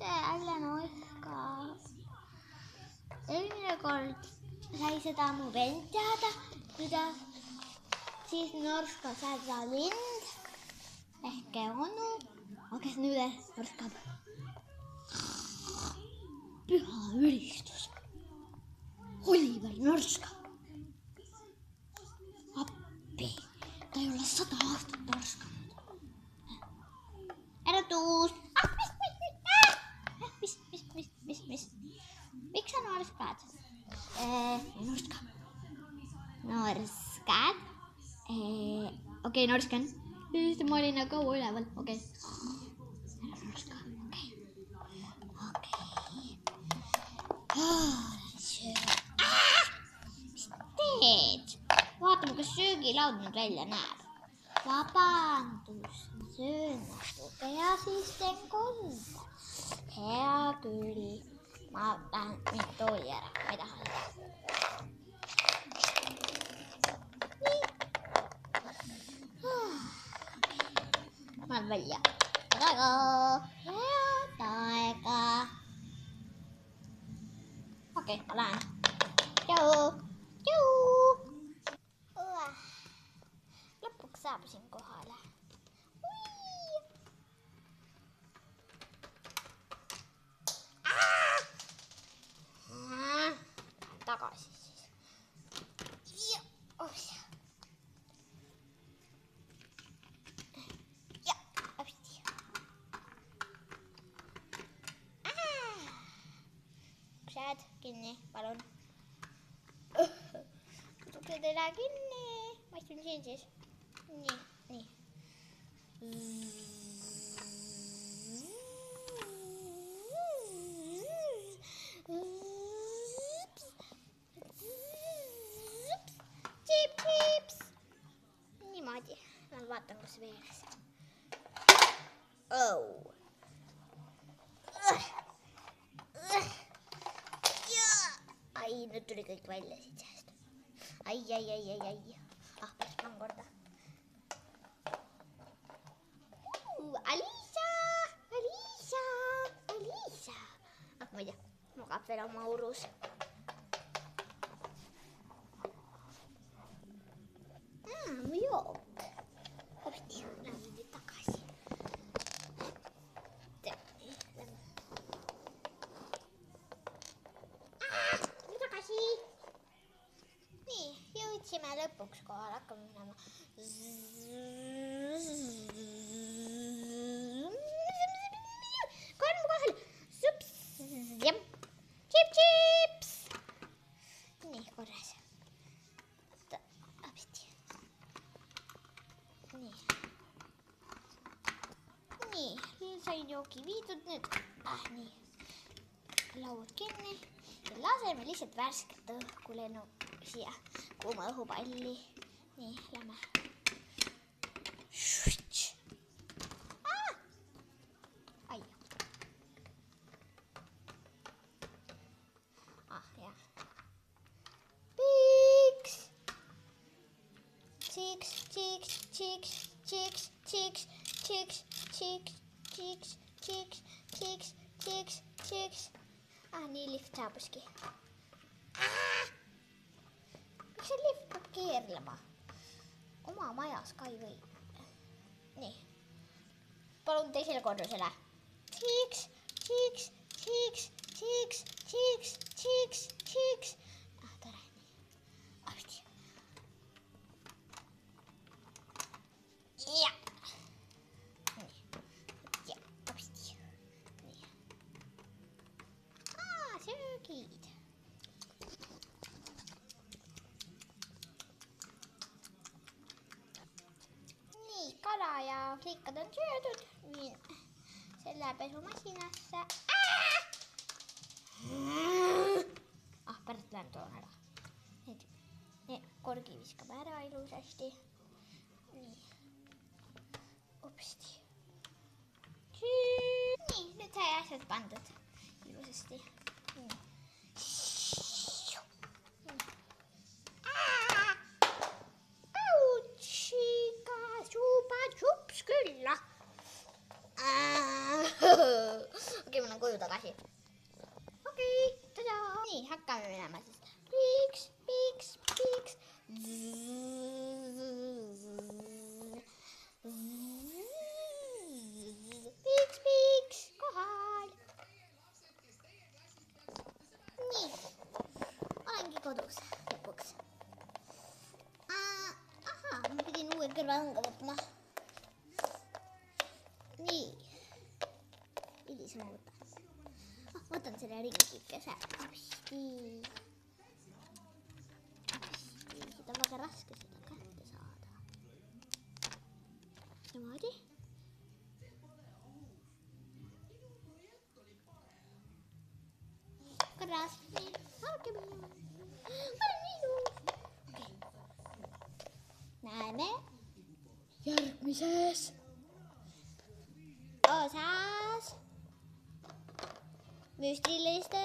jälle Norska. Eelmine kord sai seda mu vend teada, kuidas siis Norska seda lind ehk onu, aga kes nüüd norskab. Püha ülistus. Oliver norskab. Appi, ta ei ole 100 aastat norskanud. Ära tuus. Mis? Miks sa norskad? Norskad. Okei, norskan. Ma olin kaua üleval. Okei. Norska. Okei. Mis teed? Vaatame, kas söögilaud nüüd välja näeb. Vabandus, ma söön natuke ja siis teen korda. Hea küll. Ma lähen nüüd tooli ära. Ma ei taha seda. Ma lähen välja. Head aega. Okei, ma lähen. Tšau. Lõpuks saabusin kohale. Tagasi siis. Uksed kinni, palun. Uksed ei lähe kinni. Ma istun siin siis. Nii. Chips. Niimoodi. Ma vaatan, kus veeres. Ai, nüüd tuli kõik välja siit seest. Ai. Päris pann korda. Aliisa. Ma ei tea, magab veel oma urus. Mu jook. Hopsti, lähme nüüd tagasi. Nii, jõudsime lõpuks kohale, hakkame minema. Korm kohal. Sups. Chips. Nii, korras. Nii, sain joogi viidud nüüd. Nii, lauad kinni. Laseme lihtsalt värsket õhku lennu siia kuuma õhupalli. Nii, lähme. Ai. Jah. Piiks. Chiks. Nii lift saabuski. Miks see lift peab keerlema? Oma majas ka ei või. Nii. Palun teisele korrusele. Chiks. Tore. Nii. Ja. Söögid. Nii, kala ja fliikad on söödud. Viin selle pesumasinasse. Pärast lähen toon ära. Nii, korgi viskab ära ilusasti. Nii. Upsti. Nii, nüüd sai asjad pandud ilusasti. Autsiga supa tšups külla. Okei, ma lähen koju tagasi. Okei, tadaa. Nii, hakkame minema siis. Piiks, piiks, piiks. Piiks, piiks, kohal. Nii, olengi kodus lõpuks. Ahaa, ma pidin uue kõrvalõnga võtma. Nii, hilisem võtan. Võtan selle ringikese. Apsti. Seda on väga raske seda kätte saada. Niimoodi. Korras. Nii, alge minna. Ma olen nii ilus. Okei. Näeme järgmises osas müstiliste